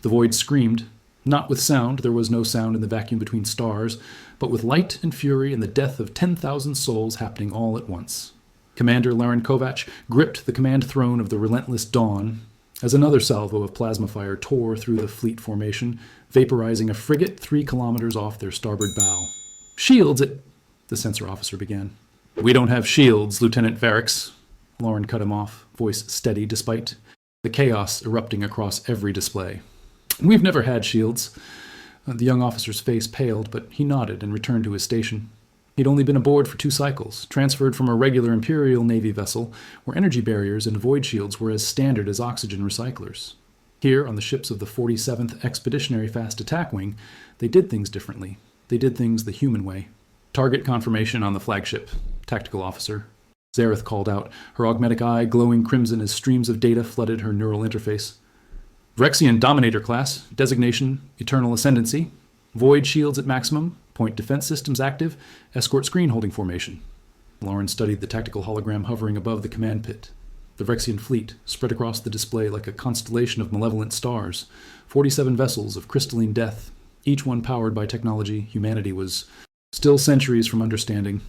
The void screamed. Not with sound, there was no sound in the vacuum between stars, but with light and fury and the death of 10,000 souls happening all at once. Commander Laren Kovac gripped the command throne of the relentless Dawn as another salvo of plasma fire tore through the fleet formation, vaporizing a frigate 3 kilometers off their starboard bow. "Shields at—" the sensor officer began. "We don't have shields, Lieutenant Varix." Lauren cut him off, voice steady despite the chaos erupting across every display. "We've never had shields." The young officer's face paled, but he nodded and returned to his station. He'd only been aboard for 2 cycles, transferred from a regular Imperial Navy vessel where energy barriers and void shields were as standard as oxygen recyclers. Here, on the ships of the 47th Expeditionary Fast Attack Wing, they did things differently. They did things the human way. "Target confirmation on the flagship, Tactical Officer." Zareth called out, her augmetic eye glowing crimson as streams of data flooded her neural interface. "Vrexian Dominator class, designation Eternal Ascendancy, void shields at maximum, point defense systems active, escort screen holding formation." Lauren studied the tactical hologram hovering above the command pit. The Vrexian fleet spread across the display like a constellation of malevolent stars, 47 vessels of crystalline death, each one powered by technology humanity was still centuries from understanding.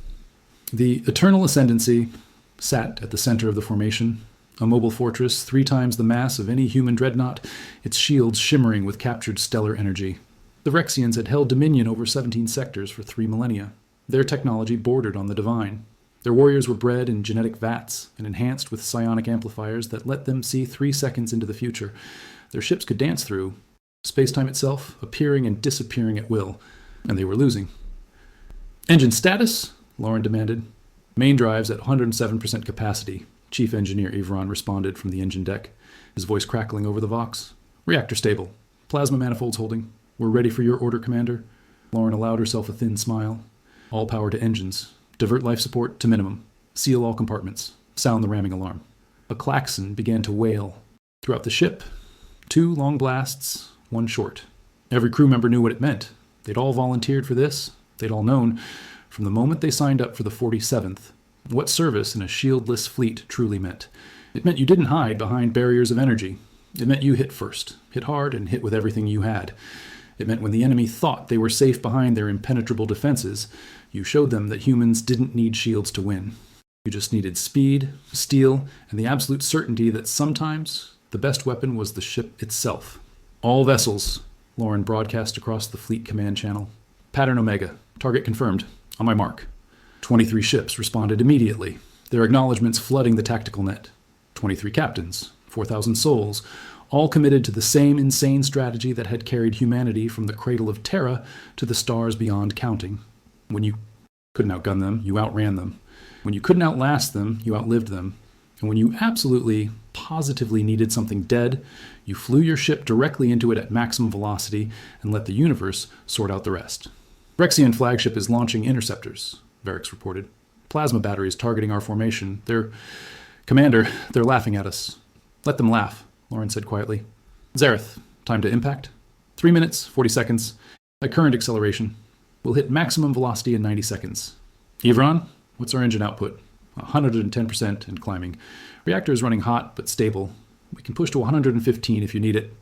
The Eternal Ascendancy sat at the center of the formation, a mobile fortress 3 times the mass of any human dreadnought, its shields shimmering with captured stellar energy. The Vrexians had held dominion over 17 sectors for 3 millennia. Their technology bordered on the divine. Their warriors were bred in genetic vats and enhanced with psionic amplifiers that let them see 3 seconds into the future. Their ships could dance through space-time itself, appearing and disappearing at will, and they were losing. "Engine status?" Lauren demanded. "Main drives at 107% capacity," Chief Engineer Ivron responded from the engine deck, his voice crackling over the Vox. "Reactor stable. Plasma manifolds holding. We're ready for your order, Commander." Lauren allowed herself a thin smile. "All power to engines. Divert life support to minimum. Seal all compartments. Sound the ramming alarm." A klaxon began to wail. Throughout the ship, 2 long blasts, 1 short. Every crew member knew what it meant. They'd all volunteered for this. They'd all known, from the moment they signed up for the 47th, what service in a shieldless fleet truly meant. It meant you didn't hide behind barriers of energy. It meant you hit first, hit hard, and hit with everything you had. It meant when the enemy thought they were safe behind their impenetrable defenses, you showed them that humans didn't need shields to win. You just needed speed, steel, and the absolute certainty that sometimes the best weapon was the ship itself. "All vessels," Lauren broadcast across the fleet command channel. "Pattern Omega. Target confirmed. On my mark." 23 ships responded immediately, their acknowledgments flooding the tactical net. 23 captains, 4,000 souls, all committed to the same insane strategy that had carried humanity from the cradle of Terra to the stars beyond counting. When you couldn't outgun them, you outran them. When you couldn't outlast them, you outlived them. And when you absolutely, positively needed something dead, you flew your ship directly into it at maximum velocity and let the universe sort out the rest. "Vrexian flagship is launching interceptors," Varix reported. "Plasma batteries targeting our formation. Commander, they're laughing at us." "Let them laugh," Lauren said quietly. "Zareth, time to impact. 3 minutes, 40 seconds. At current acceleration. We'll hit maximum velocity in 90 seconds. Ivron, what's our engine output?" 110% and climbing. "Reactor is running hot but stable. We can push to 115 if you need it."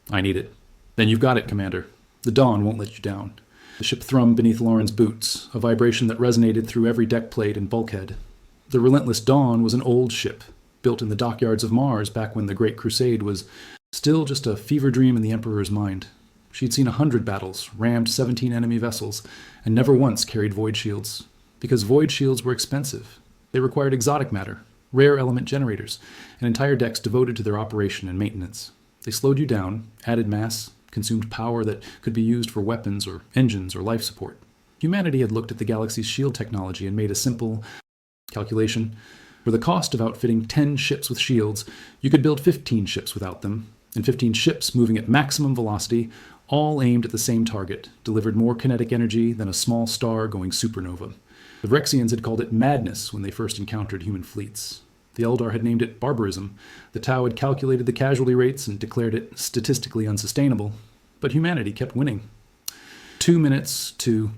"I need it." "Then you've got it, Commander. The Dawn won't let you down." The ship thrummed beneath Lauren's boots, a vibration that resonated through every deck plate and bulkhead. The relentless Dawn was an old ship, built in the dockyards of Mars back when the Great Crusade was still just a fever dream in the Emperor's mind. She'd seen 100 battles, rammed 17 enemy vessels, and never once carried void shields. Because void shields were expensive. They required exotic matter, rare element generators, and entire decks devoted to their operation and maintenance. They slowed you down, added mass, consumed power that could be used for weapons or engines or life support. Humanity had looked at the galaxy's shield technology and made a simple calculation. For the cost of outfitting 10 ships with shields, you could build 15 ships without them, and 15 ships moving at maximum velocity, all aimed at the same target, delivered more kinetic energy than a small star going supernova. The Vrexians had called it madness when they first encountered human fleets. The Eldar had named it barbarism. The Tau had calculated the casualty rates and declared it statistically unsustainable. But humanity kept winning. 2 minutes to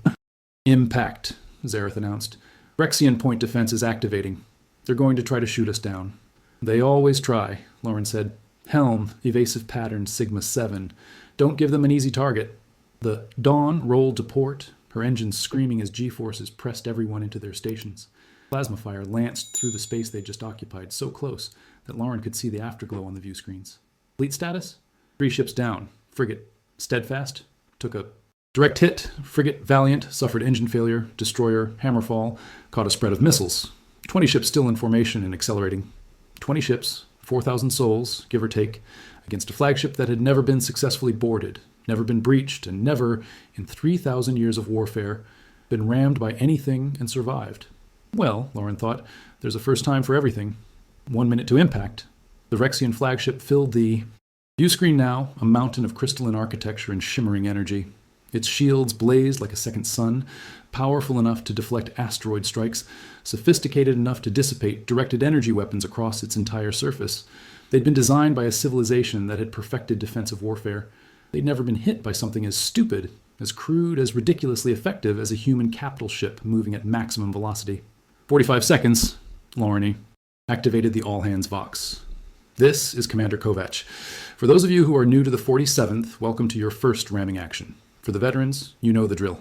impact, Zareth announced. Vrexian point defense is activating. They're going to try to shoot us down. "They always try," Lauren said. "Helm, evasive pattern Sigma 7. Don't give them an easy target. The Dawn rolled to port, her engines screaming as G-forces pressed everyone into their stations. Plasma fire lanced through the space they just occupied, so close that Lauren could see the afterglow on the view screens. Fleet status? 3 ships down. Frigate Steadfast took a direct hit. Frigate Valiant suffered engine failure. Destroyer Hammerfall caught a spread of missiles. 20 ships still in formation and accelerating. 20 ships, 4,000 souls, give or take, against a flagship that had never been successfully boarded, never been breached, and never, in 3,000 years of warfare, been rammed by anything and survived. Well, Lauren thought, there's a first time for everything. 1 minute to impact. The Rexian flagship filled the view screen now, a mountain of crystalline architecture and shimmering energy. Its shields blazed like a second sun, powerful enough to deflect asteroid strikes, sophisticated enough to dissipate directed energy weapons across its entire surface. They'd been designed by a civilization that had perfected defensive warfare. They'd never been hit by something as stupid, as crude, as ridiculously effective as a human capital ship moving at maximum velocity. 45 seconds, Lauren activated the all-hands Vox. This is Commander Kovac. For those of you who are new to the 47th, welcome to your first ramming action. For the veterans, you know the drill.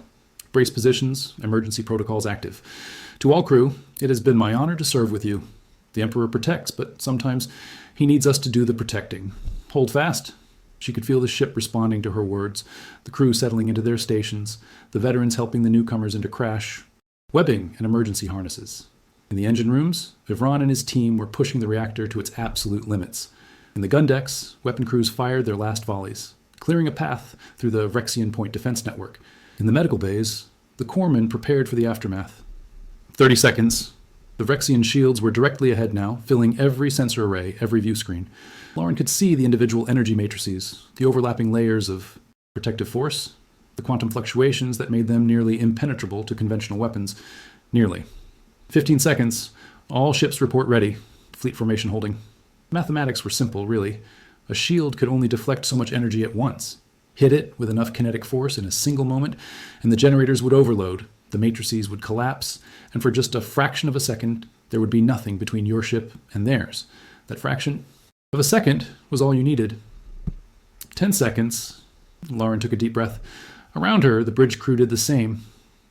Brace positions, emergency protocols active. To all crew, it has been my honor to serve with you. The Emperor protects, but sometimes he needs us to do the protecting. Hold fast. She could feel the ship responding to her words, the crew settling into their stations, the veterans helping the newcomers into crash, webbing and emergency harnesses. In the engine rooms, Vivron and his team were pushing the reactor to its absolute limits. In the gun decks, weapon crews fired their last volleys, clearing a path through the Rexian Point defense network. In the medical bays, the corpsmen prepared for the aftermath. 30 seconds. The Rexian shields were directly ahead now, filling every sensor array, every view screen. Lauren could see the individual energy matrices, the overlapping layers of protective force, the quantum fluctuations that made them nearly impenetrable to conventional weapons. Nearly. 15 seconds. All ships report ready. Fleet formation holding. Mathematics were simple, really. A shield could only deflect so much energy at once. Hit it with enough kinetic force in a single moment, and the generators would overload, the matrices would collapse, and for just a fraction of a second, there would be nothing between your ship and theirs. That fraction of a second was all you needed. 10 seconds. Lauren took a deep breath. Around her, the bridge crew did the same.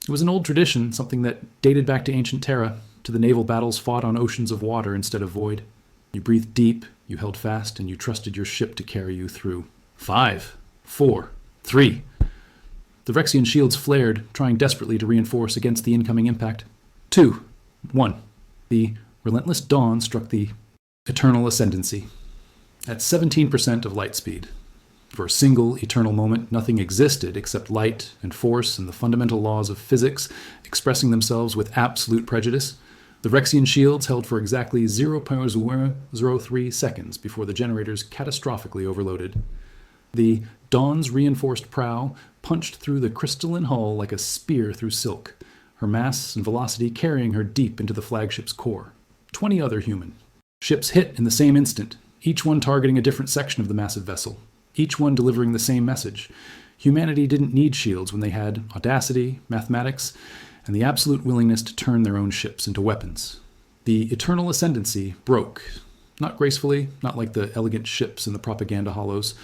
It was an old tradition, something that dated back to ancient Terra, to the naval battles fought on oceans of water instead of void. You breathed deep, you held fast, and you trusted your ship to carry you through. 5, 4, 3. The Rexian shields flared, trying desperately to reinforce against the incoming impact. 2, 1. The relentless dawn struck the eternal ascendancy at 17% of light speed. For a single eternal moment, nothing existed except light and force and the fundamental laws of physics expressing themselves with absolute prejudice. The Rexian shields held for exactly 0.003 seconds before the generators catastrophically overloaded. The Dawn's reinforced prow punched through the crystalline hull like a spear through silk, her mass and velocity carrying her deep into the flagship's core. 20 other human ships hit in the same instant, each one targeting a different section of the massive vessel, each one delivering the same message. Humanity didn't need shields when they had audacity, mathematics, and the absolute willingness to turn their own ships into weapons. The eternal ascendancy broke, not gracefully, not like the elegant ships in the propaganda hollows.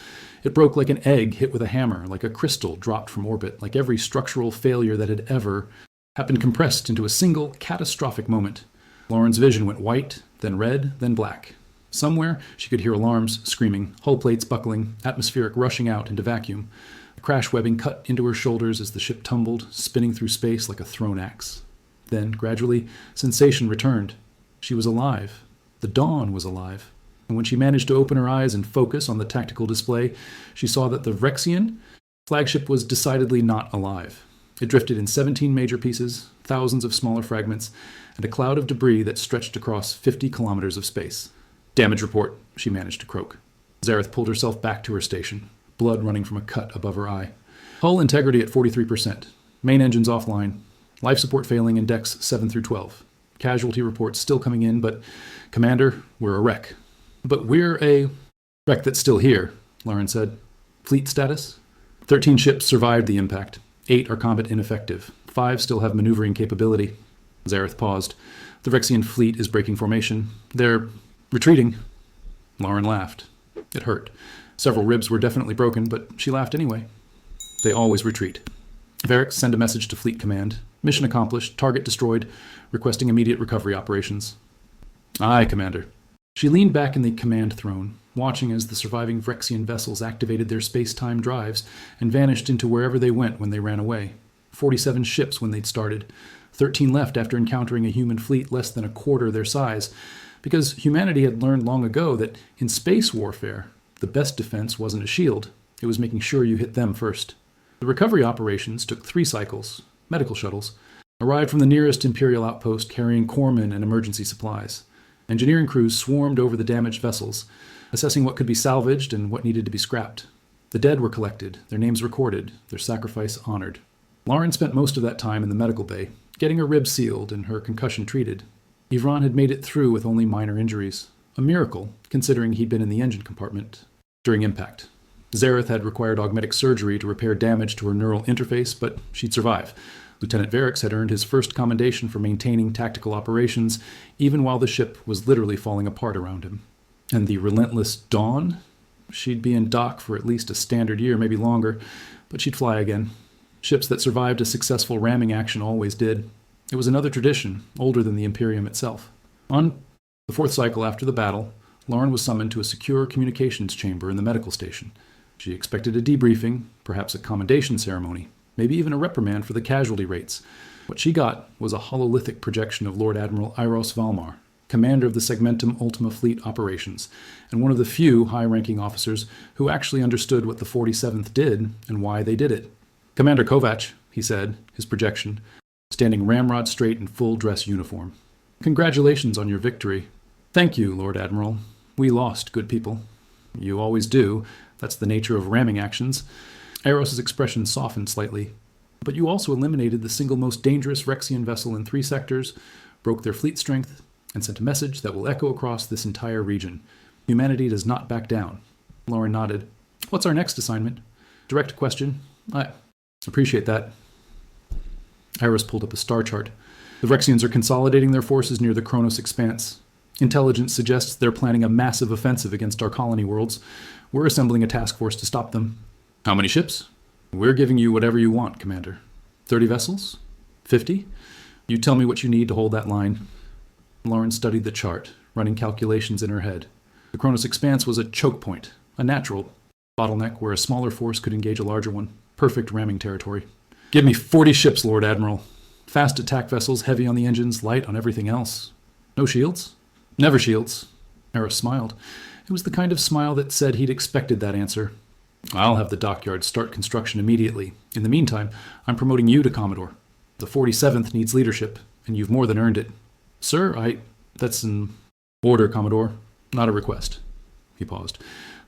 It broke like an egg hit with a hammer, like a crystal dropped from orbit, like every structural failure that had ever happened compressed into a single catastrophic moment. Lauren's vision went white, then red, then black. Somewhere, she could hear alarms screaming, hull plates buckling, atmospheric rushing out into vacuum. The crash webbing cut into her shoulders as the ship tumbled, spinning through space like a thrown axe. Then, gradually, sensation returned. She was alive. The dawn was alive. And when she managed to open her eyes and focus on the tactical display, she saw that the Rexian flagship was decidedly not alive. It drifted in 17 major pieces, thousands of smaller fragments, and a cloud of debris that stretched across 50 kilometers of space. Damage report, she managed to croak. Zareth pulled herself back to her station, blood running from a cut above her eye. Hull integrity at 43%. Main engines offline. Life support failing in decks 7 through 12. Casualty reports still coming in, but Commander, we're a wreck. But we're a wreck that's still here, Lauren said. Fleet status? 13 ships survived the impact. 8 are combat ineffective. 5 still have maneuvering capability. Zareth paused. The Rexian fleet is breaking formation. They're retreating. Lauren laughed. It hurt. Several ribs were definitely broken, but she laughed anyway. They always retreat. Varric, send a message to Fleet Command. Mission accomplished, target destroyed, requesting immediate recovery operations. Aye, Commander. She leaned back in the command throne, watching as the surviving Vrexian vessels activated their space-time drives and vanished into wherever they went when they ran away. 47 ships when they'd started. 13 left after encountering a human fleet less than a quarter their size, because humanity had learned long ago that in space warfare, the best defense wasn't a shield. It was making sure you hit them first. The recovery operations took 3 cycles. Medical shuttles arrived from the nearest Imperial outpost carrying corpsmen and emergency supplies. Engineering crews swarmed over the damaged vessels, assessing what could be salvaged and what needed to be scrapped. The dead were collected, their names recorded, their sacrifice honored. Lauren spent most of that time in the medical bay, getting her ribs sealed and her concussion treated. Yvonne had made it through with only minor injuries. A miracle, considering he'd been in the engine compartment during impact. Zareth had required augmetic surgery to repair damage to her neural interface, but she'd survive. Lieutenant Varric had earned his first commendation for maintaining tactical operations, even while the ship was literally falling apart around him. And the relentless Dawn? She'd be in dock for at least a standard year, maybe longer, but she'd fly again. Ships that survived a successful ramming action always did. It was another tradition, older than the Imperium itself. On the 4th cycle after the battle, Lauren was summoned to a secure communications chamber in the medical station. She expected a debriefing, perhaps a commendation ceremony, maybe even a reprimand for the casualty rates. What she got was a hololithic projection of Lord Admiral Iros Valmar, commander of the Segmentum Ultima Fleet operations, and one of the few high-ranking officers who actually understood what the 47th did and why they did it. Commander Kovac, he said, his projection, standing ramrod straight in full dress uniform. Congratulations on your victory. Thank you, Lord Admiral. We lost good people. You always do. That's the nature of ramming actions. Eros' expression softened slightly. But you also eliminated the single most dangerous Rexian vessel in 3 sectors, broke their fleet strength, and sent a message that will echo across this entire region. Humanity does not back down. Lauren nodded. What's our next assignment? Direct question. I appreciate that. Eros pulled up a star chart. The Rexians are consolidating their forces near the Kronos Expanse. Intelligence suggests they're planning a massive offensive against our colony worlds. We're assembling a task force to stop them. How many ships? We're giving you whatever you want, Commander. 30 vessels? 50? You tell me what you need to hold that line. Lauren studied the chart, running calculations in her head. The Kronos Expanse was a choke point, a natural bottleneck where a smaller force could engage a larger one. Perfect ramming territory. Give me 40 ships, Lord Admiral. Fast attack vessels, heavy on the engines, light on everything else. No shields? Never shields. Eros smiled. It was the kind of smile that said he'd expected that answer. I'll have the dockyard start construction immediately. In the meantime, I'm promoting you to Commodore. The 47th needs leadership, and you've more than earned it. Sir, that's an order, Commodore, not a request. He paused.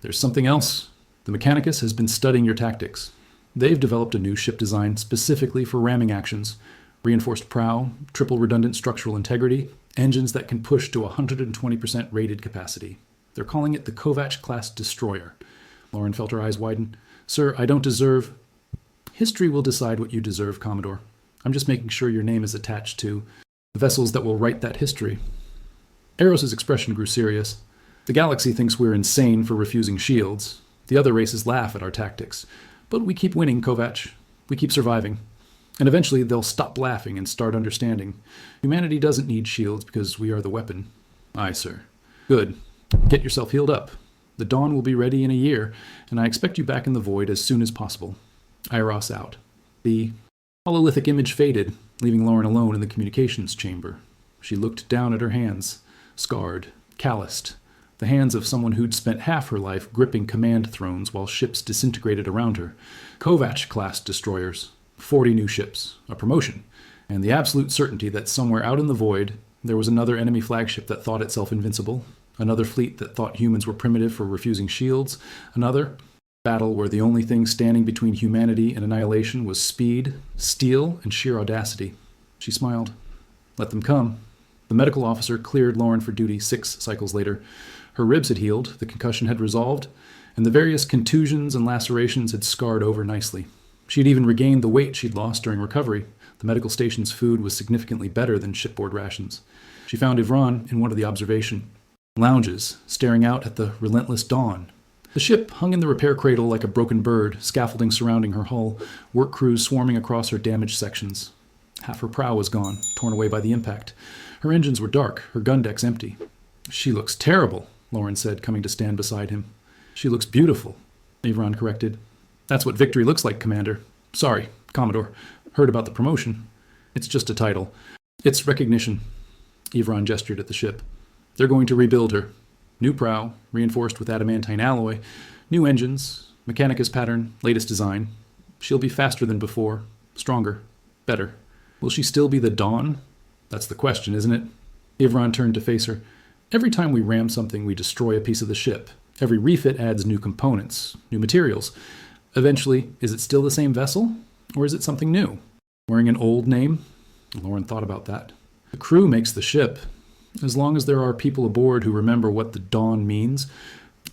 There's something else. The Mechanicus has been studying your tactics. They've developed a new ship design specifically for ramming actions. Reinforced prow, triple redundant structural integrity, engines that can push to 120% rated capacity. They're calling it the Kovac-class destroyer. Lauren felt her eyes widen. Sir, I don't deserve... History will decide what you deserve, Commodore. I'm just making sure your name is attached to the vessels that will write that history. Eros' expression grew serious. The galaxy thinks we're insane for refusing shields. The other races laugh at our tactics. But we keep winning, Kovac. We keep surviving. And eventually they'll stop laughing and start understanding. Humanity doesn't need shields because we are the weapon. Aye, sir. Good. Get yourself healed up. The Dawn will be ready in a year, and I expect you back in the void as soon as possible. Iros out. The hololithic image faded, leaving Lauren alone in the communications chamber. She looked down at her hands, scarred, calloused, the hands of someone who'd spent half her life gripping command thrones while ships disintegrated around her. Kovac-class destroyers. 40 new ships, a promotion, and the absolute certainty that somewhere out in the void there was another enemy flagship that thought itself invincible, another fleet that thought humans were primitive for refusing shields, another battle where the only thing standing between humanity and annihilation was speed, steel, and sheer audacity. She smiled. Let them come. The medical officer cleared Lauren for duty 6 cycles later. Her ribs had healed, the concussion had resolved, and the various contusions and lacerations had scarred over nicely. She'd even regained the weight she'd lost during recovery. The medical station's food was significantly better than shipboard rations. She found Yvonne in one of the observation lounges, staring out at the relentless dawn. The ship hung in the repair cradle like a broken bird, scaffolding surrounding her hull, work crews swarming across her damaged sections. Half her prow was gone, torn away by the impact. Her engines were dark, her gun decks empty. "She looks terrible," Lauren said, coming to stand beside him. "She looks beautiful," Avron corrected. "That's what victory looks like, Commander. Sorry, Commodore. Heard about the promotion. It's just a title. It's recognition." Avron gestured at the ship. "They're going to rebuild her. New prow, reinforced with adamantine alloy, new engines, Mechanicus pattern, latest design. She'll be faster than before, stronger, better. Will she still be the Dawn? That's the question, isn't it?" Avron turned to face her. "Every time we ram something, we destroy a piece of the ship. Every refit adds new components, new materials. Eventually, is it still the same vessel? Or is it something new? Wearing an old name?" Lauren thought about that. "The crew makes the ship. As long as there are people aboard who remember what the Dawn means,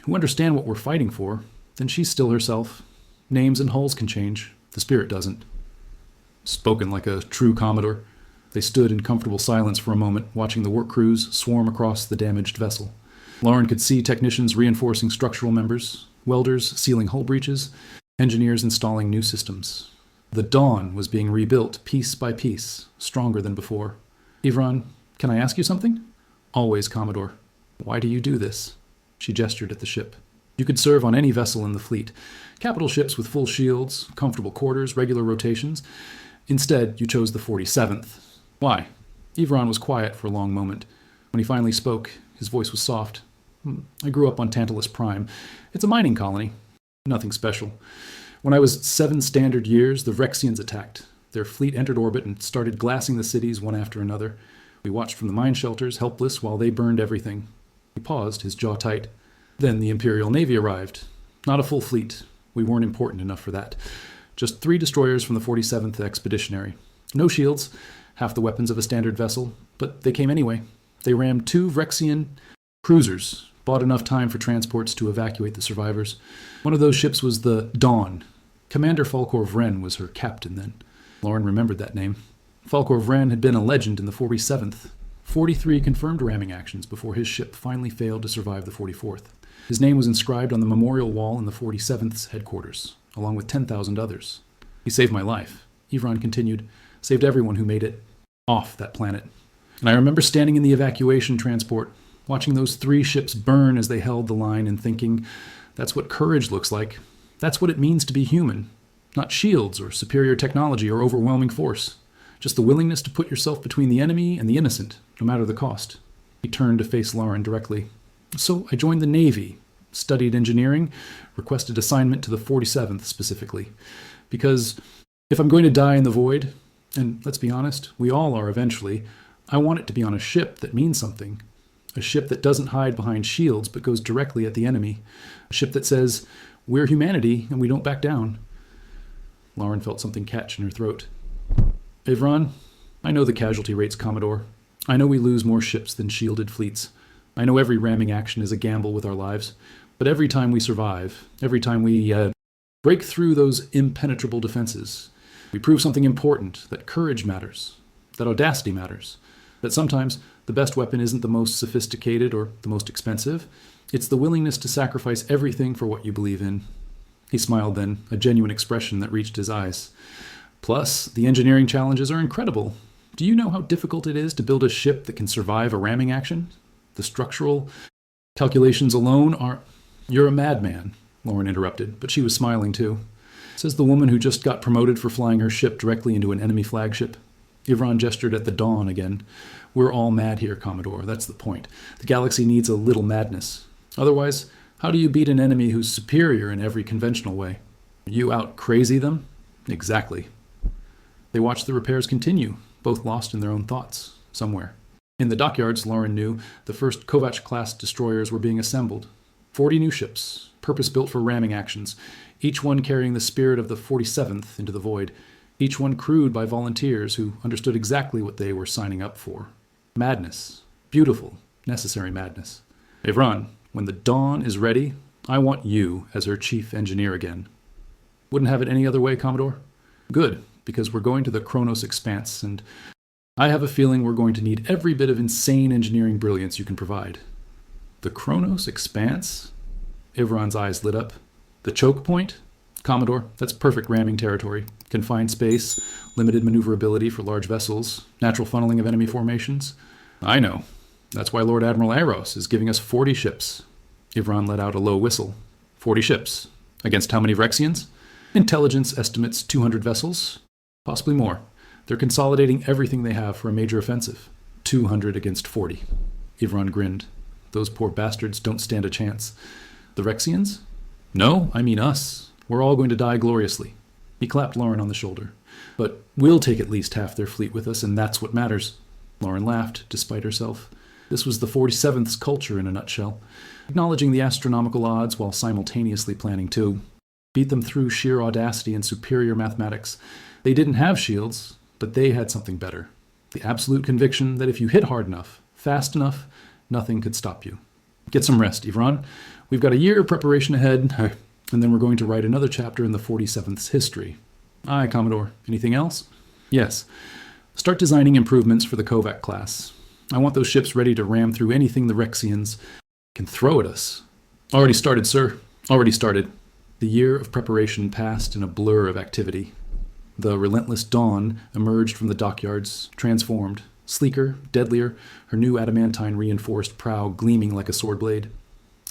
who understand what we're fighting for, then she's still herself. Names and hulls can change. The spirit doesn't." Spoken like a true Commodore. They stood in comfortable silence for a moment, watching the work crews swarm across the damaged vessel. Lauren could see technicians reinforcing structural members, welders sealing hull breaches, engineers installing new systems. The Dawn was being rebuilt piece by piece, stronger than before. "Avron, can I ask you something?" "Always, Commodore." "Why do you do this?" She gestured at the ship. "You could serve on any vessel in the fleet. Capital ships with full shields, comfortable quarters, regular rotations. Instead, you chose the 47th. Why?" Avron was quiet for a long moment. When he finally spoke, his voice was soft. "I grew up on Tantalus Prime. It's a mining colony. Nothing special. When I was 7 standard years, the Vrexians attacked. Their fleet entered orbit and started glassing the cities one after another. We watched from the mine shelters, helpless, while they burned everything." He paused, his jaw tight. "Then the Imperial Navy arrived. Not a full fleet. We weren't important enough for that. Just 3 destroyers from the 47th Expeditionary. No shields, half the weapons of a standard vessel, but they came anyway. They rammed 2 Vrexian cruisers, bought enough time for transports to evacuate the survivors. One of those ships was the Dawn. Commander Falkor Vren was her captain then." Lauren remembered that name. Falkor Vren had been a legend in the 47th. 43 confirmed ramming actions before his ship finally failed to survive the 44th. His name was inscribed on the memorial wall in the 47th's headquarters, along with 10,000 others. "He saved my life," Avron continued. "Saved everyone who made it off that planet. And I remember standing in the evacuation transport, watching those 3 ships burn as they held the line and thinking, that's what courage looks like. That's what it means to be human. Not shields or superior technology or overwhelming force. Just the willingness to put yourself between the enemy and the innocent, no matter the cost." He turned to face Lauren directly. "So I joined the Navy, studied engineering, requested assignment to the 47th specifically. Because if I'm going to die in the void, and let's be honest, we all are eventually, I want it to be on a ship that means something. A ship that doesn't hide behind shields but goes directly at the enemy. A ship that says, we're humanity and we don't back down." Lauren felt something catch in her throat. "Avron, I know the casualty rates, Commodore. I know we lose more ships than shielded fleets. I know every ramming action is a gamble with our lives. But every time we survive, every time we break through those impenetrable defenses, we prove something important, that courage matters, that audacity matters, that sometimes the best weapon isn't the most sophisticated or the most expensive. It's the willingness to sacrifice everything for what you believe in." He smiled then, a genuine expression that reached his eyes. "Plus, the engineering challenges are incredible. Do you know how difficult it is to build a ship that can survive a ramming action? The structural calculations alone are—" "You're a madman," Lauren interrupted, but she was smiling too. Says the woman who just got promoted for flying her ship directly into an enemy flagship. Avron gestured at the Dawn again. "We're all mad here, Commodore. That's the point. The galaxy needs a little madness. Otherwise, how do you beat an enemy who's superior in every conventional way? You out-crazy them?" "Exactly." They watched the repairs continue, both lost in their own thoughts, somewhere. In the dockyards, Lauren knew, the first Kovac-class destroyers were being assembled. 40 new ships, purpose-built for ramming actions, each one carrying the spirit of the 47th into the void, each one crewed by volunteers who understood exactly what they were signing up for. Madness. Beautiful, necessary madness. "Avron, when the Dawn is ready, I want you as her chief engineer again." "Wouldn't have it any other way, Commodore?" "Good, because we're going to the Kronos Expanse, and I have a feeling we're going to need every bit of insane engineering brilliance you can provide." "The Kronos Expanse?" Ivron's eyes lit up. The choke point? Commodore, that's perfect ramming territory. Confined space, limited maneuverability for large vessels, natural funneling of enemy formations. I know. That's why Lord Admiral Aros is giving us 40 ships. Ivron let out a low whistle. 40 ships. Against how many Rexians? Intelligence estimates 200 vessels. Possibly more. They're consolidating everything they have for a major offensive. 200 against 40. Ivron grinned. Those poor bastards don't stand a chance. The Rexians? No, I mean us. We're all going to die gloriously. He clapped Lauren on the shoulder. But we'll take at least half their fleet with us, and that's what matters. Lauren laughed, despite herself. This was the 47th's culture in a nutshell. Acknowledging the astronomical odds while simultaneously planning too. Beat them through sheer audacity and superior mathematics. They didn't have shields, but they had something better. The absolute conviction that if you hit hard enough, fast enough, nothing could stop you. Get some rest, Ivron. We've got a year of preparation ahead, and then we're going to write another chapter in the 47th's history. Aye, Commodore. Anything else? Yes. Start designing improvements for the Kovac class. I want those ships ready to ram through anything the Rexians can throw at us. Already started, sir. Already started. The year of preparation passed in a blur of activity. The relentless Dawn emerged from the dockyards, transformed, sleeker, deadlier, her new adamantine-reinforced prow gleaming like a sword blade.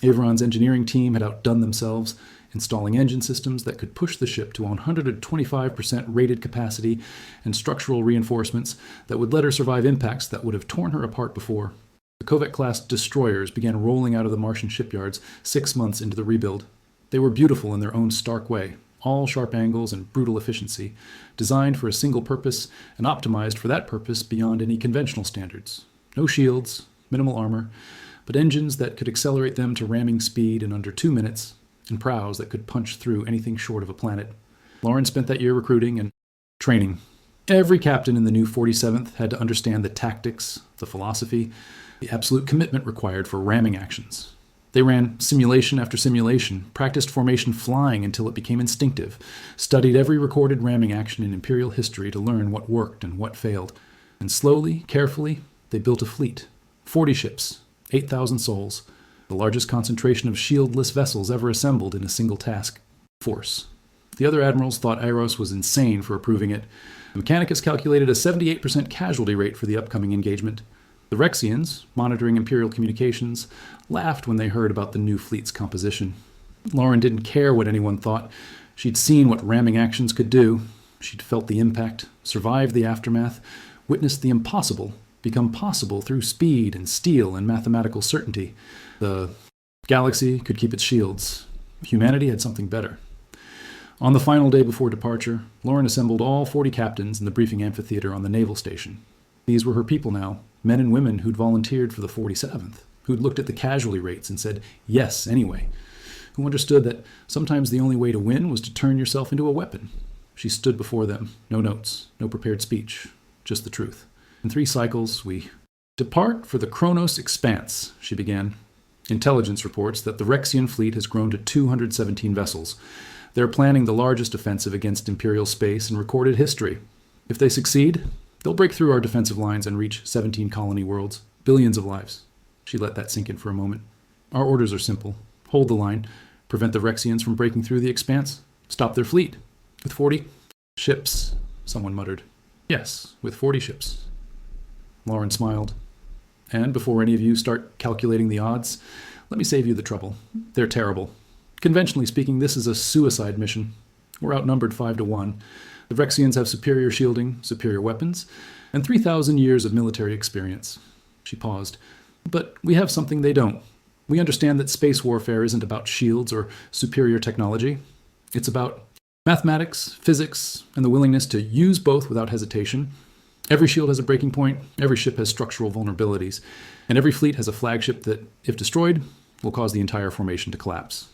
Ivron's engineering team had outdone themselves, installing engine systems that could push the ship to 125% rated capacity and structural reinforcements that would let her survive impacts that would have torn her apart before. The Kovac-class destroyers began rolling out of the Martian shipyards 6 months into the rebuild. They were beautiful in their own stark way, all sharp angles and brutal efficiency, designed for a single purpose and optimized for that purpose beyond any conventional standards. No shields, minimal armor, but engines that could accelerate them to ramming speed in under 2 minutes, and prows that could punch through anything short of a planet. Lauren spent that year recruiting and training. Every captain in the new 47th had to understand the tactics, the philosophy, the absolute commitment required for ramming actions. They ran simulation after simulation, practiced formation flying until it became instinctive, studied every recorded ramming action in Imperial history to learn what worked and what failed. And slowly, carefully, they built a fleet. 40 ships, 8,000 souls, the largest concentration of shieldless vessels ever assembled in a single task force. The other admirals thought Aros was insane for approving it. The Mechanicus calculated a 78% casualty rate for the upcoming engagement. The Rexians, monitoring Imperial communications, laughed when they heard about the new fleet's composition. Lauren didn't care what anyone thought. She'd seen what ramming actions could do. She'd felt the impact, survived the aftermath, witnessed the impossible become possible through speed and steel and mathematical certainty. The galaxy could keep its shields. Humanity had something better. On the final day before departure, Lauren assembled all 40 captains in the briefing amphitheater on the naval station. These were her people now, men and women who'd volunteered for the 47th, who'd looked at the casualty rates and said yes anyway, who understood that sometimes the only way to win was to turn yourself into a weapon. She stood before them, no notes, no prepared speech, just the truth. In 3 cycles, we depart for the Kronos Expanse, she began. Intelligence reports that the Rexian fleet has grown to 217 vessels. They're planning the largest offensive against Imperial space in recorded history. If they succeed, they'll break through our defensive lines and reach 17 colony worlds, billions of lives. She let that sink in for a moment. Our orders are simple. Hold the line, prevent the Rexians from breaking through the Expanse, stop their fleet. With 40 ships, someone muttered. Yes, with 40 ships. Lauren smiled. And before any of you start calculating the odds, let me save you the trouble. They're terrible. Conventionally speaking, this is a suicide mission. We're outnumbered 5 to 1. The Rexians have superior shielding, superior weapons, and 3,000 years of military experience. She paused. But we have something they don't. We understand that space warfare isn't about shields or superior technology. It's about mathematics, physics, and the willingness to use both without hesitation. Every shield has a breaking point, every ship has structural vulnerabilities, and every fleet has a flagship that, if destroyed, will cause the entire formation to collapse.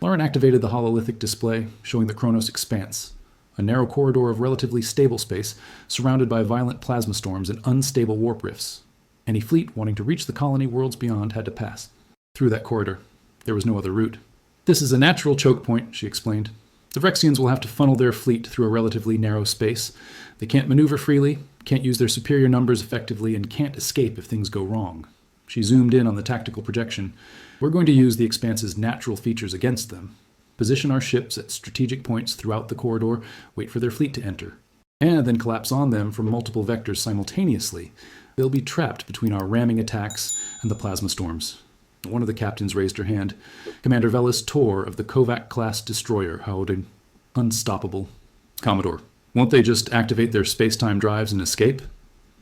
Lauren activated the hololithic display, showing the Kronos Expanse, a narrow corridor of relatively stable space, surrounded by violent plasma storms and unstable warp rifts. Any fleet wanting to reach the colony worlds beyond had to pass through that corridor. There was no other route. This is a natural choke point, she explained. The Rexians will have to funnel their fleet through a relatively narrow space. They can't maneuver freely, can't use their superior numbers effectively, and can't escape if things go wrong. She zoomed in on the tactical projection. We're going to use the Expanse's natural features against them. Position our ships at strategic points throughout the corridor, wait for their fleet to enter, and then collapse on them from multiple vectors simultaneously. They'll be trapped between our ramming attacks and the plasma storms. One of the captains raised her hand. Commander Velis Tor of the Kovac-class destroyer, holding unstoppable. Commodore, won't they just activate their space-time drives and escape?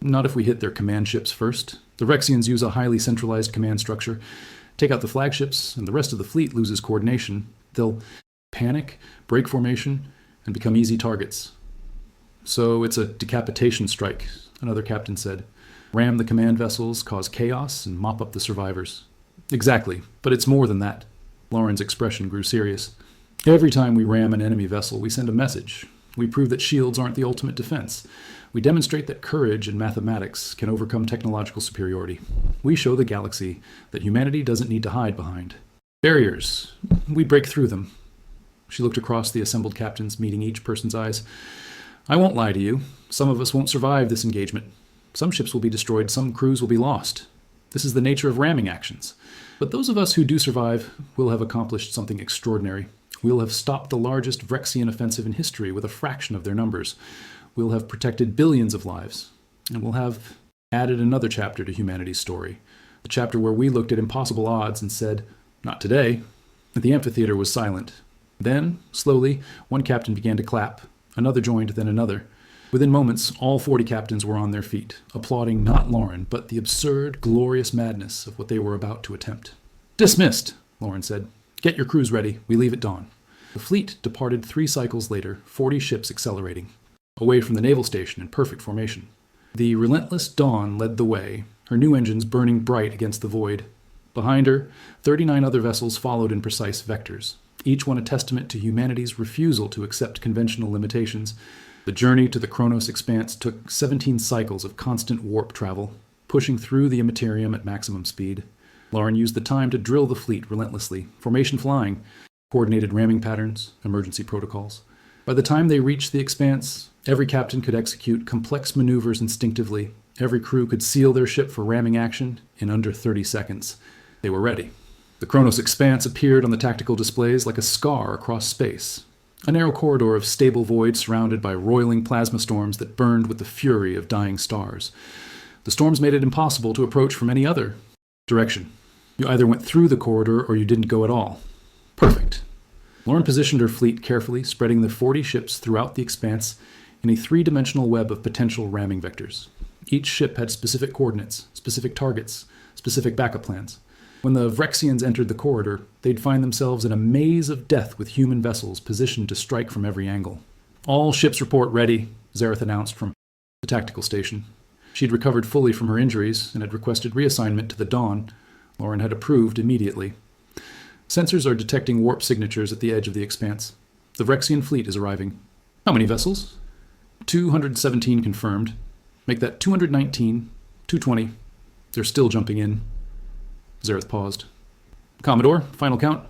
Not if we hit their command ships first. The Rexians use a highly centralized command structure. Take out the flagships, and the rest of the fleet loses coordination. They'll panic, break formation, and become easy targets. So it's a decapitation strike, another captain said. Ram the command vessels, cause chaos, and mop up the survivors. Exactly, but it's more than that. Lauren's expression grew serious. Every time we ram an enemy vessel, we send a message. We prove that shields aren't the ultimate defense. We demonstrate that courage and mathematics can overcome technological superiority. We show the galaxy that humanity doesn't need to hide behind barriers. We break through them. She looked across the assembled captains, meeting each person's eyes. I won't lie to you. Some of us won't survive this engagement. Some ships will be destroyed, some crews will be lost. This is the nature of ramming actions. But those of us who do survive will have accomplished something extraordinary. We'll have stopped the largest Vrexian offensive in history with a fraction of their numbers. We'll have protected billions of lives. And we'll have added another chapter to humanity's story. The chapter where we looked at impossible odds and said, not today. The amphitheater was silent. Then, slowly, one captain began to clap. Another joined, then another. Within moments, all 40 captains were on their feet, applauding not Lauren, but the absurd, glorious madness of what they were about to attempt. Dismissed, Lauren said. Get your crews ready. We leave at dawn. The fleet departed 3 cycles later, 40 ships accelerating, away from the naval station in perfect formation. The relentless Dawn led the way, her new engines burning bright against the void. Behind her, 39 other vessels followed in precise vectors, each one a testament to humanity's refusal to accept conventional limitations. The journey to the Kronos expanse took 17 cycles of constant warp travel, pushing through the immaterium at maximum speed. Lauren used the time to drill the fleet relentlessly, formation flying, coordinated ramming patterns, emergency protocols. By the time they reached the expanse, every captain could execute complex maneuvers instinctively. Every crew could seal their ship for ramming action in under 30 seconds. They were ready. The Kronos expanse appeared on the tactical displays like a scar across space. A narrow corridor of stable void surrounded by roiling plasma storms that burned with the fury of dying stars. The storms made it impossible to approach from any other direction. You either went through the corridor or you didn't go at all. Perfect. Lauren positioned her fleet carefully, spreading the 40 ships throughout the expanse in a 3-dimensional web of potential ramming vectors. Each ship had specific coordinates, specific targets, specific backup plans. When the Vrexians entered the corridor, they'd find themselves in a maze of death with human vessels positioned to strike from every angle. All ships report ready, Zareth announced from the tactical station. She'd recovered fully from her injuries and had requested reassignment to the Dawn. Lauren had approved immediately. Sensors are detecting warp signatures at the edge of the expanse. The Vrexian fleet is arriving. How many vessels? 217 confirmed. Make that 219, 220. They're still jumping in. Zareth paused. Commodore, final count,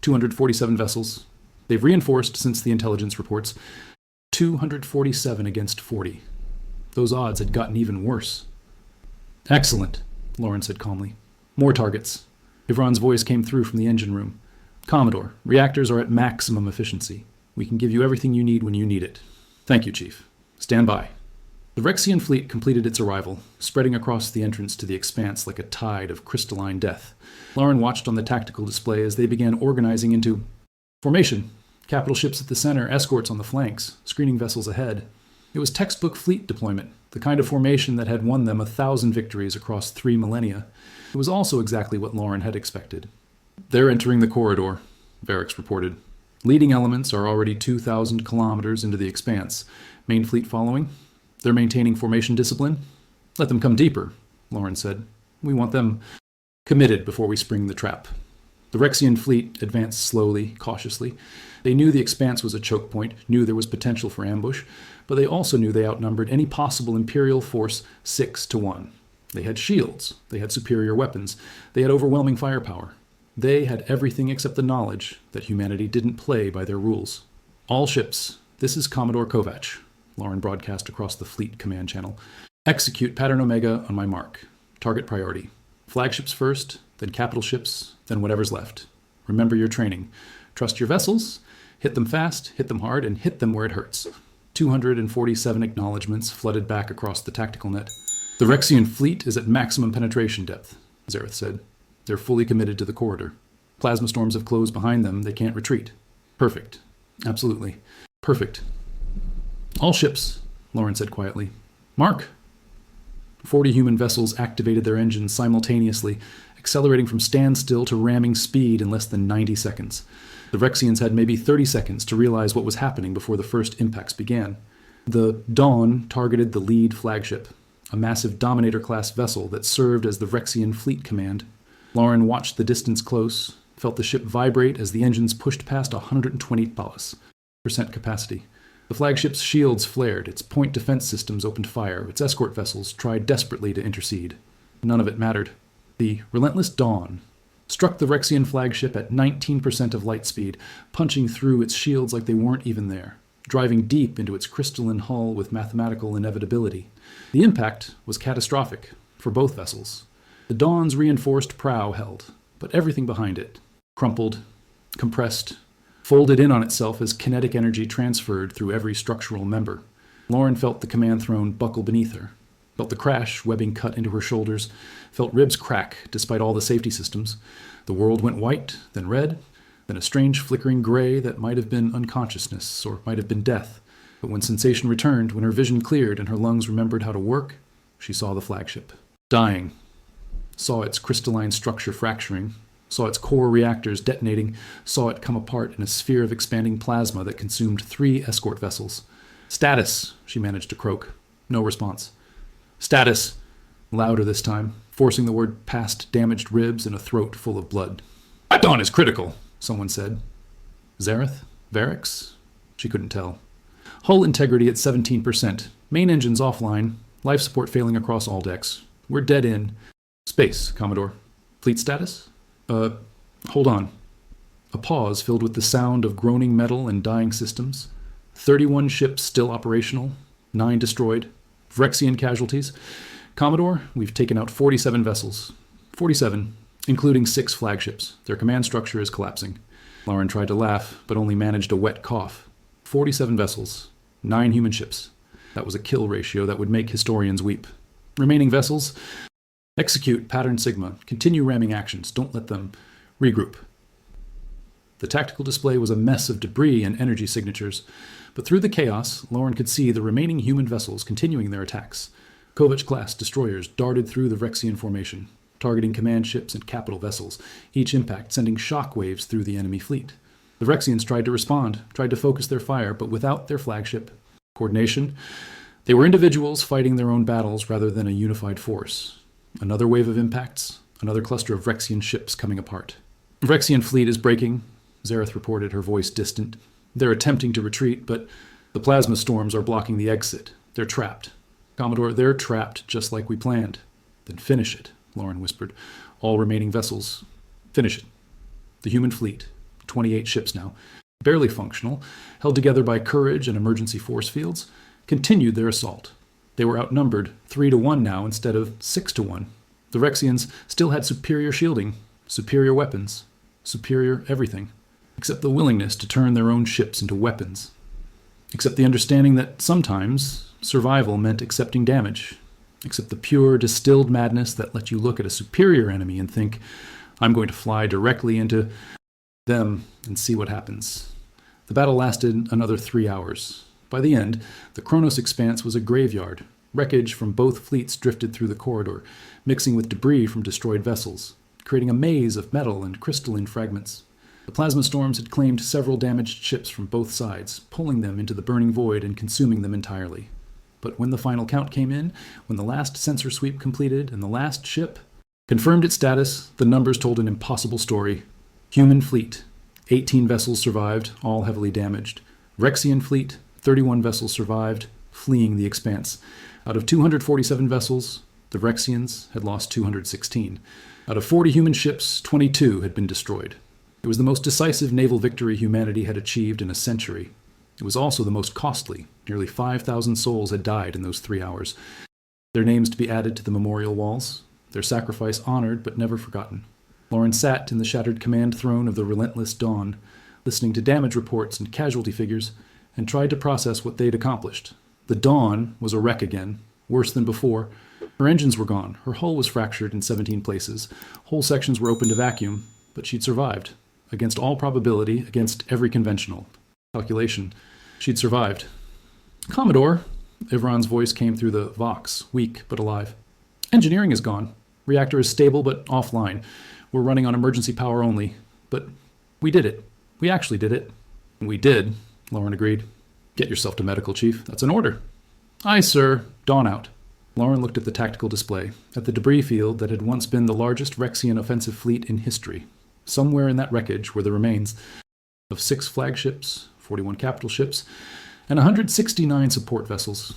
247 vessels. They've reinforced since the intelligence reports. 247 against 40. Those odds had gotten even worse. Excellent, Lauren said calmly. More targets. Ivron's voice came through from the engine room. Commodore, reactors are at maximum efficiency. We can give you everything you need when you need it. Thank you, Chief. Stand by. The Rexian fleet completed its arrival, spreading across the entrance to the expanse like a tide of crystalline death. Lauren watched on the tactical display as they began organizing into formation. Capital ships at the center, escorts on the flanks, screening vessels ahead. It was textbook fleet deployment, the kind of formation that had won them 1,000 victories across 3 millennia. It was also exactly what Lauren had expected. They're entering the corridor, Varix reported. Leading elements are already 2,000 kilometers into the expanse. Main fleet following. They're maintaining formation discipline. Let them come deeper, Lauren said. We want them committed before we spring the trap. The Rexian fleet advanced slowly, cautiously. They knew the expanse was a choke point, knew there was potential for ambush, but they also knew they outnumbered any possible Imperial force 6-1. They had shields. They had superior weapons. They had overwhelming firepower. They had everything except the knowledge that humanity didn't play by their rules. All ships, this is Commodore Kovac, Lauren broadcast across the fleet command channel. Execute Pattern Omega on my mark. Target priority. Flagships first, then capital ships, then whatever's left. Remember your training. Trust your vessels, hit them fast, hit them hard, and hit them where it hurts. 247 acknowledgements flooded back across the tactical net. The Rexian fleet is at maximum penetration depth, Zareth said. They're fully committed to the corridor. Plasma storms have closed behind them. They can't retreat. Perfect. Absolutely. Perfect. All ships, Lauren said quietly. Mark. 40 human vessels activated their engines simultaneously, accelerating from standstill to ramming speed in less than 90 seconds. The Rexians had maybe 30 seconds to realize what was happening before the first impacts began. The Dawn targeted the lead flagship, a massive Dominator-class vessel that served as the Rexian fleet command. Lauren watched the distance close, felt the ship vibrate as the engines pushed past 120% capacity. The flagship's shields flared, its point defense systems opened fire, its escort vessels tried desperately to intercede. None of it mattered. The relentless Dawn struck the Rexian flagship at 19% of light speed, punching through its shields like they weren't even there, driving deep into its crystalline hull with mathematical inevitability. The impact was catastrophic for both vessels. The Dawn's reinforced prow held, but everything behind it crumpled, compressed, folded in on itself as kinetic energy transferred through every structural member. Lauren felt the command throne buckle beneath her, felt the crash webbing cut into her shoulders, felt ribs crack despite all the safety systems. The world went white, then red, then a strange flickering gray that might have been unconsciousness or might have been death. But when sensation returned, when her vision cleared and her lungs remembered how to work, she saw the flagship. Dying. Saw its crystalline structure fracturing, saw its core reactors detonating, saw it come apart in a sphere of expanding plasma that consumed 3 escort vessels. Status, she managed to croak. No response. Status, louder this time, forcing the word past damaged ribs in a throat full of blood. That Dawn is critical, someone said. Zareth? Varix? She couldn't tell. Hull integrity at 17%. Main engines offline. Life support failing across all decks. We're dead in. Space, Commodore. Fleet status? Hold on. A pause filled with the sound of groaning metal and dying systems. 31 ships still operational. 9 destroyed. Rexian casualties. Commodore, we've taken out 47 vessels. 47, including 6 flagships. Their command structure is collapsing. Lauren tried to laugh, but only managed a wet cough. 47 vessels. 9 human ships. That was a kill ratio that would make historians weep. Remaining vessels? Execute pattern Sigma. Continue ramming actions. Don't let them regroup. The tactical display was a mess of debris and energy signatures, but through the chaos, Lauren could see the remaining human vessels continuing their attacks. Kovac-class destroyers darted through the Rexian formation, targeting command ships and capital vessels, each impact sending shock waves through the enemy fleet. The Rexians tried to respond, tried to focus their fire, but without their flagship coordination, they were individuals fighting their own battles rather than a unified force. Another wave of impacts, another cluster of Rexian ships coming apart. Rexian fleet is breaking, Zareth reported, her voice distant. They're attempting to retreat, but the plasma storms are blocking the exit. They're trapped. Commodore, they're trapped just like we planned. Then finish it, Lauren whispered. All remaining vessels, finish it. The human fleet, 28 ships now, barely functional, held together by courage and emergency force fields, continued their assault. They were outnumbered 3-1 now instead of 6-1. The Rexians still had superior shielding, superior weapons, superior everything, except the willingness to turn their own ships into weapons, except the understanding that sometimes survival meant accepting damage, except the pure, distilled madness that let you look at a superior enemy and think, I'm going to fly directly into them and see what happens. The battle lasted another 3 hours. By the end, the Kronos expanse was a graveyard. Wreckage from both fleets drifted through the corridor, mixing with debris from destroyed vessels, creating a maze of metal and crystalline fragments. The plasma storms had claimed several damaged ships from both sides, pulling them into the burning void and consuming them entirely. But when the final count came in, when the last sensor sweep completed and the last ship confirmed its status, the numbers told an impossible story. Human fleet, 18 vessels survived, all heavily damaged. Rexian fleet, 31 vessels survived, fleeing the expanse. Out of 247 vessels, the Rexians had lost 216. Out of 40 human ships, 22 had been destroyed. It was the most decisive naval victory humanity had achieved in a century. It was also the most costly. Nearly 5,000 souls had died in those 3 hours. Their names to be added to the memorial walls, their sacrifice honored but never forgotten. Lauren sat in the shattered command throne of the relentless Dawn, listening to damage reports and casualty figures, and tried to process what they'd accomplished. The Dawn was a wreck again, worse than before. Her engines were gone, her hull was fractured in 17 places, whole sections were open to vacuum, but she'd survived. Against all probability, against every conventional calculation, she'd survived. "Commodore," Ivron's voice came through the Vox, weak but alive. "Engineering is gone. Reactor is stable but offline. We're running on emergency power only. But we did it. We actually did it." "We did," Lauren agreed. "Get yourself to medical, Chief. That's an order." "Aye, sir. Dawn out." Lauren looked at the tactical display, at the debris field that had once been the largest Rexian offensive fleet in history. Somewhere in that wreckage were the remains of 6 flagships, 41 capital ships, and 169 support vessels.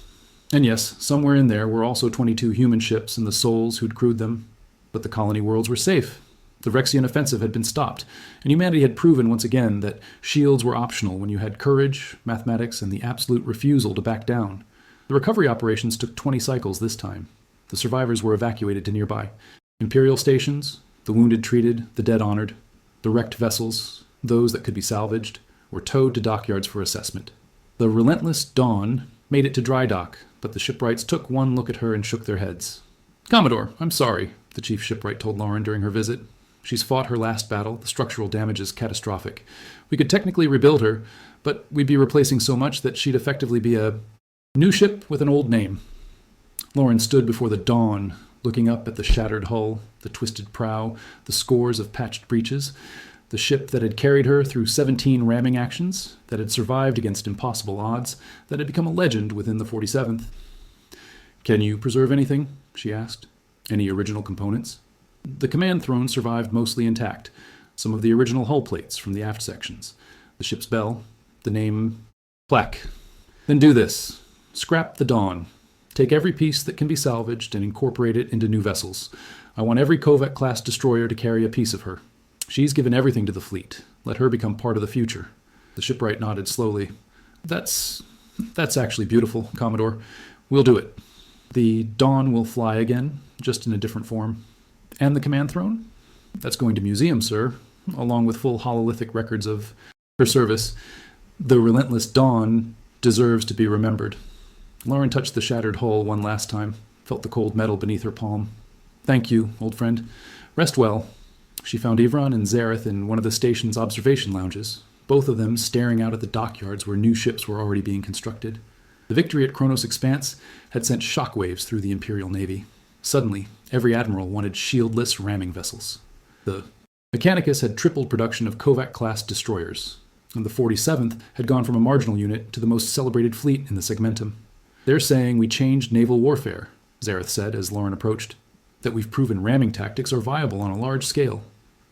And yes, somewhere in there were also 22 human ships and the souls who'd crewed them. But the colony worlds were safe. The Rexian offensive had been stopped, and humanity had proven once again that shields were optional when you had courage, mathematics, and the absolute refusal to back down. The recovery operations took 20 cycles this time. The survivors were evacuated to nearby Imperial stations, the wounded treated, the dead honored. The wrecked vessels, those that could be salvaged, were towed to dockyards for assessment. The relentless Dawn made it to dry dock, but the shipwrights took one look at her and shook their heads. "Commodore, I'm sorry," the chief shipwright told Lauren during her visit. "She's fought her last battle. The structural damage is catastrophic. We could technically rebuild her, but we'd be replacing so much that she'd effectively be a new ship with an old name." Lauren stood before the Dawn, looking up at the shattered hull, the twisted prow, the scores of patched breaches, the ship that had carried her through 17 ramming actions, that had survived against impossible odds, that had become a legend within the 47th. "Can you preserve anything?" she asked. "Any original components?" The command throne survived mostly intact. Some of the original hull plates from the aft sections, the ship's bell, the name plaque. "Then do this. Scrap the Dawn. Take every piece that can be salvaged and incorporate it into new vessels. I want every Kovac-class destroyer to carry a piece of her. She's given everything to the fleet. Let her become part of the future." The shipwright nodded slowly. That's actually beautiful, Commodore. We'll do it. The Dawn will fly again, just in a different form. And the command throne? That's going to museum, sir, along with full hololithic records of her service. The relentless Dawn deserves to be remembered. Lauren touched the shattered hull one last time, felt the cold metal beneath her palm. "Thank you, old friend. Rest well." She found Ivron and Zareth in one of the station's observation lounges, both of them staring out at the dockyards where new ships were already being constructed. The victory at Kronos Expanse had sent shockwaves through the Imperial Navy. Suddenly, every admiral wanted shieldless ramming vessels. The Mechanicus had tripled production of Kovac-class destroyers, and the 47th had gone from a marginal unit to the most celebrated fleet in the segmentum. "They're saying we changed naval warfare," Zareth said as Lauren approached, "that we've proven ramming tactics are viable on a large scale."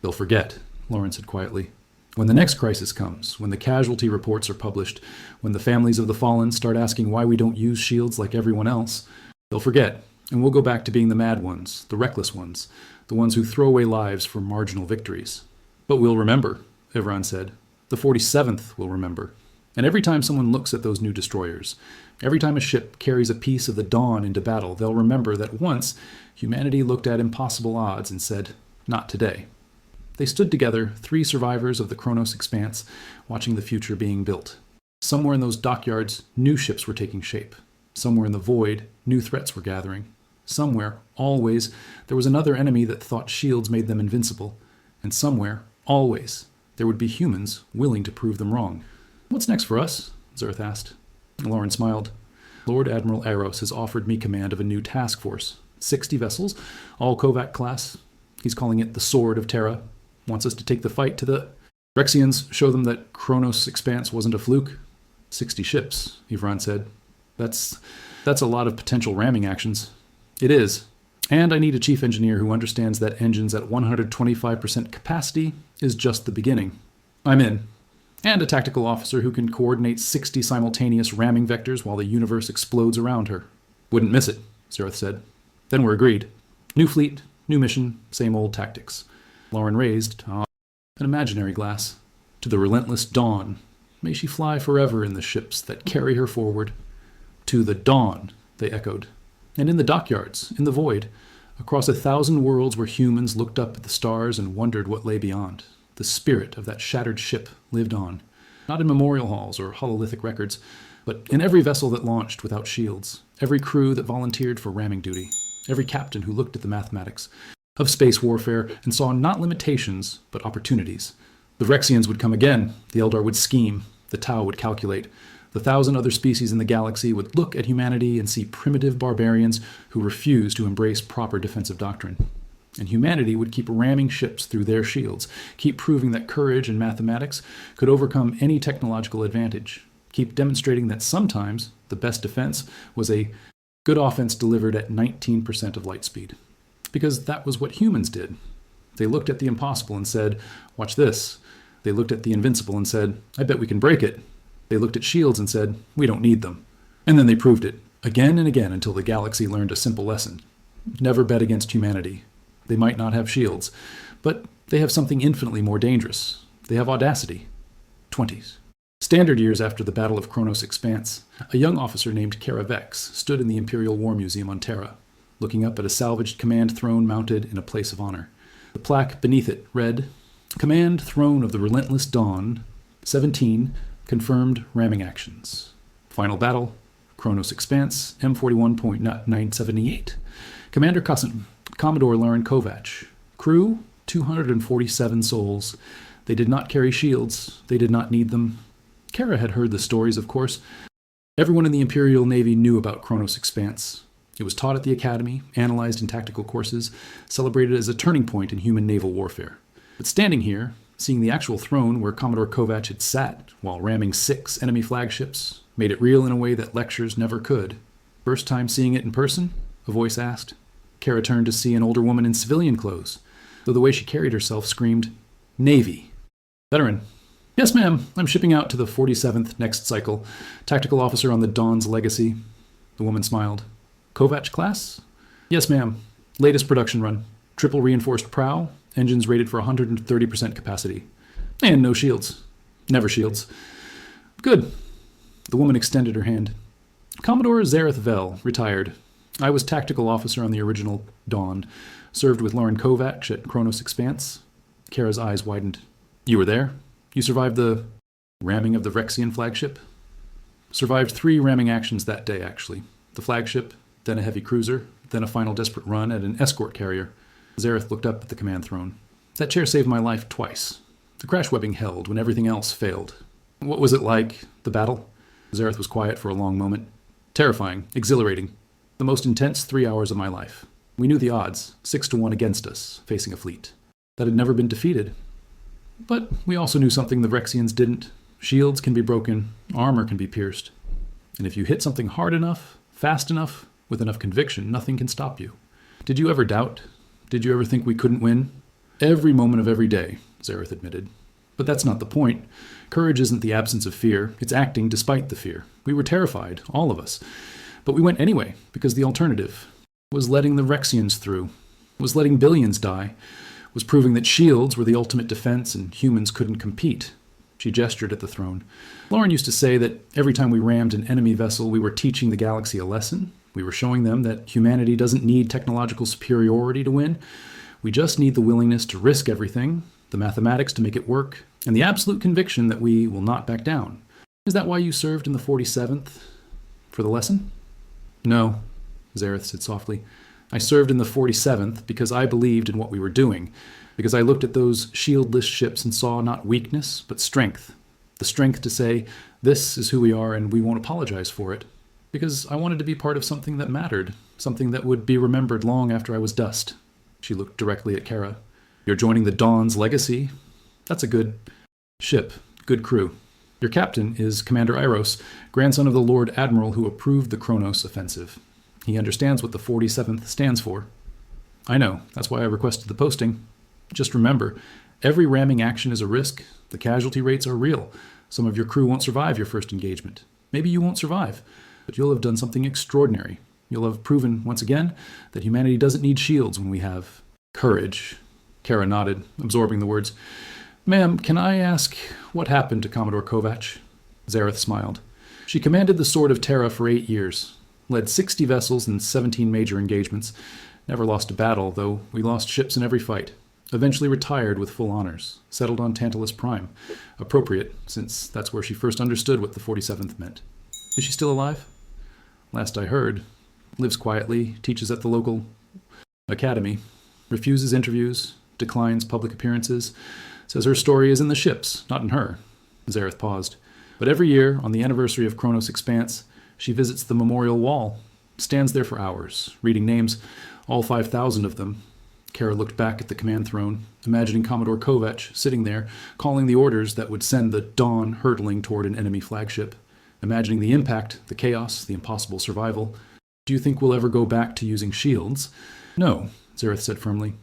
"They'll forget," Lauren said quietly. "When the next crisis comes, when the casualty reports are published, when the families of the fallen start asking why we don't use shields like everyone else, they'll forget, and we'll go back to being the mad ones, the reckless ones, the ones who throw away lives for marginal victories." "But we'll remember," Ivron said. "The 47th will remember. And every time someone looks at those new destroyers, every time a ship carries a piece of the Dawn into battle, they'll remember that once humanity looked at impossible odds and said, 'Not today.'" They stood together, 3 survivors of the Kronos Expanse, watching the future being built. Somewhere in those dockyards, new ships were taking shape. Somewhere in the void, new threats were gathering. Somewhere, always, there was another enemy that thought shields made them invincible. And somewhere, always, there would be humans willing to prove them wrong. "What's next for us?" Zareth asked. Lauren smiled. "Lord Admiral Eros has offered me command of a new task force. 60 vessels, all Kovac class. He's calling it the Sword of Terra. Wants us to take the fight to the Rexians, show them that Kronos Expanse wasn't a fluke." 60 ships, Ivron said. That's a lot of potential ramming actions." "It is. And I need a chief engineer who understands that engines at 125% capacity is just the beginning." "I'm in. And a tactical officer who can coordinate 60 simultaneous ramming vectors while the universe explodes around her." "Wouldn't miss it," Zareth said. "Then we're agreed. New fleet, new mission, same old tactics." Lauren raised an imaginary glass. "To the relentless Dawn. May she fly forever in the ships that carry her forward." "To the Dawn," they echoed. And in the dockyards, in the void, across 1,000 worlds where humans looked up at the stars and wondered what lay beyond. The spirit of that shattered ship lived on, not in memorial halls or hololithic records, but in every vessel that launched without shields, every crew that volunteered for ramming duty, every captain who looked at the mathematics of space warfare and saw not limitations, but opportunities. The Rexians would come again, the Eldar would scheme, the Tau would calculate. The 1,000 other species in the galaxy would look at humanity and see primitive barbarians who refused to embrace proper defensive doctrine. And humanity would keep ramming ships through their shields, keep proving that courage and mathematics could overcome any technological advantage, keep demonstrating that sometimes the best defense was a good offense delivered at 19% of light speed. Because that was what humans did. They looked at the impossible and said, "Watch this." They looked at the invincible and said, "I bet we can break it." They looked at shields and said, "We don't need them." And then they proved it, again and again, until the galaxy learned a simple lesson. Never bet against humanity. They might not have shields, but they have something infinitely more dangerous. They have audacity. 20s. Standard years after the Battle of Kronos Expanse, a young officer named Kara Vex stood in the Imperial War Museum on Terra, looking up at a salvaged command throne mounted in a place of honor. The plaque beneath it read, "Command Throne of the Relentless Dawn, 17, confirmed ramming actions. Final battle, Kronos Expanse, M41.978. Commander Cussin, Commodore Lauren Kovac. Crew, 247 souls. They did not carry shields. They did not need them." Kara had heard the stories, of course. Everyone in the Imperial Navy knew about Kronos Expanse. It was taught at the Academy, analyzed in tactical courses, celebrated as a turning point in human naval warfare. But standing here, seeing the actual throne where Commodore Kovac had sat while ramming 6 enemy flagships, made it real in a way that lectures never could. "First time seeing it in person?" a voice asked. Kara turned to see an older woman in civilian clothes, though the way she carried herself screamed, "Navy." "Veteran." "Yes, ma'am. I'm shipping out to the 47th next cycle. Tactical officer on the Dawn's Legacy." The woman smiled. "Kovac class?" "Yes, ma'am. Latest production run. Triple reinforced prow, engines rated for 130% capacity. And no shields. Never shields." "Good." The woman extended her hand. "Commodore Zareth Vel, retired. I was tactical officer on the original Dawn. Served with Lauren Kovac at Kronos Expanse." Kara's eyes widened. "You were there? You survived the ramming of the Rexian flagship?" "Survived 3 ramming actions that day, actually. The flagship, then a heavy cruiser, then a final desperate run at an escort carrier." Zareth looked up at the command throne. "That chair saved my life twice. The crash webbing held when everything else failed." "What was it like, the battle?" Zareth was quiet for a long moment. "Terrifying, exhilarating. The most intense 3 hours of my life. We knew the odds, 6-1 against us, facing a fleet that had never been defeated. But we also knew something the Rexians didn't. Shields can be broken, armor can be pierced. And if you hit something hard enough, fast enough, with enough conviction, nothing can stop you. Did you ever doubt? Did you ever think we couldn't win?" "Every moment of every day," Zareth admitted. "But that's not the point. Courage isn't the absence of fear. It's acting despite the fear. We were terrified, all of us. But we went anyway, because the alternative was letting the Rexians through, was letting billions die, was proving that shields were the ultimate defense and humans couldn't compete." She gestured at the throne. "Lauren used to say that every time we rammed an enemy vessel, we were teaching the galaxy a lesson. We were showing them that humanity doesn't need technological superiority to win. We just need the willingness to risk everything, the mathematics to make it work, and the absolute conviction that we will not back down. Is that why you served in the 47th? For the lesson?" "No," Zareth said softly. "I served in the 47th because I believed in what we were doing, because I looked at those shieldless ships and saw not weakness, but strength. The strength to say, this is who we are and we won't apologize for it. Because I wanted to be part of something that mattered, something that would be remembered long after I was dust." She looked directly at Kara. "You're joining the Dawn's Legacy? That's a good ship, good crew. Your captain is Commander Iros, grandson of the Lord Admiral who approved the Kronos offensive. He understands what the 47th stands for." "I know. That's why I requested the posting. Just remember, every ramming action is a risk. The casualty rates are real. Some of your crew won't survive your first engagement. Maybe you won't survive, but you'll have done something extraordinary. You'll have proven, once again, that humanity doesn't need shields when we have courage." Kara nodded, absorbing the words. "Ma'am, can I ask what happened to Commodore Kovac?" Zareth smiled. "She commanded the Sword of Terra for 8 years, led 60 vessels in 17 major engagements, Never lost a battle, though we lost ships in every fight. Eventually retired with full honors. Settled on Tantalus Prime. Appropriate, since that's where she first understood what the 47th meant. Is she still alive? Last I heard. Lives quietly, teaches at the local academy, refuses interviews, declines public appearances, says her story is in the ships, not in her. Zareth paused. But every year, on the anniversary of Kronos' expanse, she visits the memorial wall, stands there for hours, reading names, all 5,000 of them. Kara looked back at the command throne, imagining Commodore Kovac sitting there, calling the orders that would send the Dawn hurtling toward an enemy flagship, imagining the impact, the chaos, the impossible survival. Do you think we'll ever go back to using shields? No, Zareth said firmly.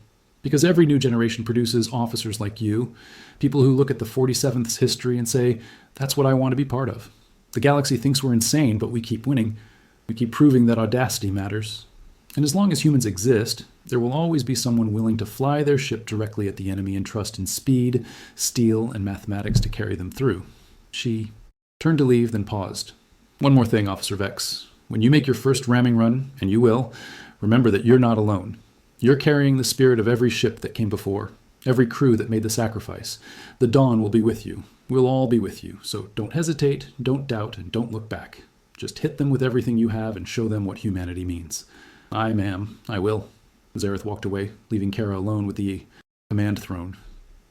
Because every new generation produces officers like you, people who look at the 47th's history and say, that's what I want to be part of. The galaxy thinks we're insane, but we keep winning. We keep proving that audacity matters. And as long as humans exist, there will always be someone willing to fly their ship directly at the enemy and trust in speed, steel, and mathematics to carry them through. She turned to leave, then paused. One more thing, Officer Vex. When you make your first ramming run, and you will, remember that you're not alone. You're carrying the spirit of every ship that came before, every crew that made the sacrifice. The Dawn will be with you. We'll all be with you. So don't hesitate, don't doubt, and don't look back. Just hit them with everything you have and show them what humanity means. Aye, ma'am, I will. Zareth walked away, leaving Kara alone with the command throne.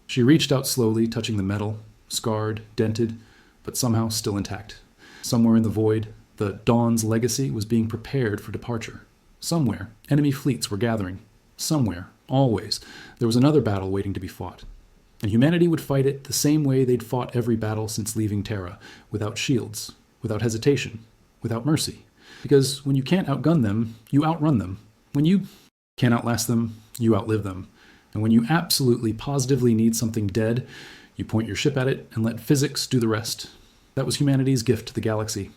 She reached out slowly, touching the metal, scarred, dented, but somehow still intact. Somewhere in the void, the Dawn's legacy was being prepared for departure. Somewhere, enemy fleets were gathering. Somewhere, always, there was another battle waiting to be fought. And humanity would fight it the same way they'd fought every battle since leaving Terra, without shields, without hesitation, without mercy. Because when you can't outgun them, you outrun them. When you can't outlast them, you outlive them. And when you absolutely, positively need something dead, you point your ship at it and let physics do the rest. That was humanity's gift to the galaxy.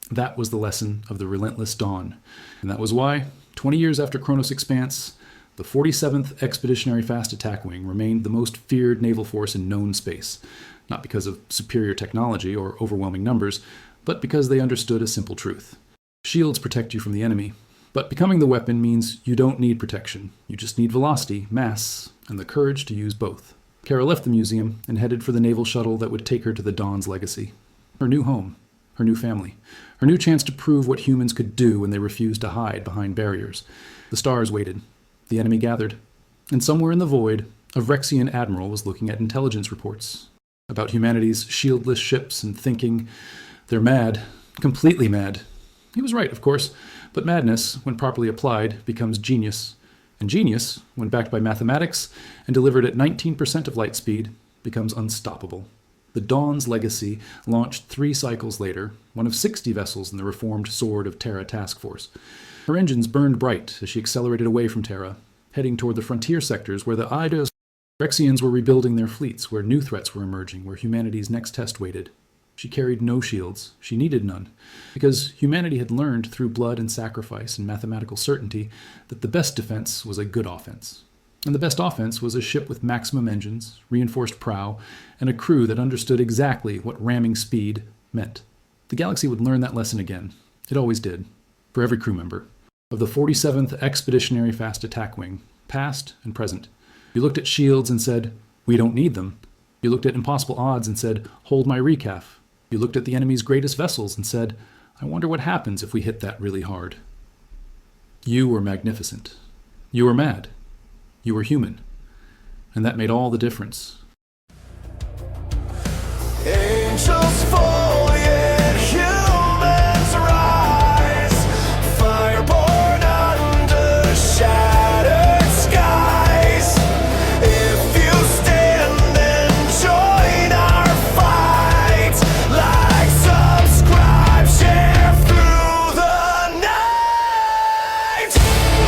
That was the lesson of the relentless Dawn. And that was why, 20 years after Kronos' expanse, the 47th Expeditionary Fast Attack Wing remained the most feared naval force in known space, not because of superior technology or overwhelming numbers, but because they understood a simple truth. Shields protect you from the enemy, but becoming the weapon means you don't need protection. You just need velocity, mass, and the courage to use both. Kara left the museum and headed for the naval shuttle that would take her to the Dawn's legacy. Her new home, her new family, her new chance to prove what humans could do when they refused to hide behind barriers. The stars waited. The enemy gathered. And somewhere in the void, a Vrexian admiral was looking at intelligence reports about humanity's shieldless ships and thinking, they're mad, completely mad. He was right, of course, but madness, when properly applied, becomes genius. And genius, when backed by mathematics and delivered at 19% of light speed, becomes unstoppable. The Dawn's legacy launched 3 cycles later, one of 60 vessels in the reformed Sword of Terra task force. Her engines burned bright as she accelerated away from Terra, heading toward the frontier sectors where the Eidos Rexians were rebuilding their fleets, where new threats were emerging, where humanity's next test waited. She carried no shields. She needed none, because humanity had learned through blood and sacrifice and mathematical certainty that the best defense was a good offense. And the best offense was a ship with maximum engines, reinforced prow, and a crew that understood exactly what ramming speed meant. The galaxy would learn that lesson again. It always did, for every crew member. Of the 47th Expeditionary Fast Attack Wing, past and present. You looked at shields and said, we don't need them. You looked at impossible odds and said, hold my recaf. You looked at the enemy's greatest vessels and said, I wonder what happens if we hit that really hard. You were magnificent. You were mad. You were human. And that made all the difference. Angels fall.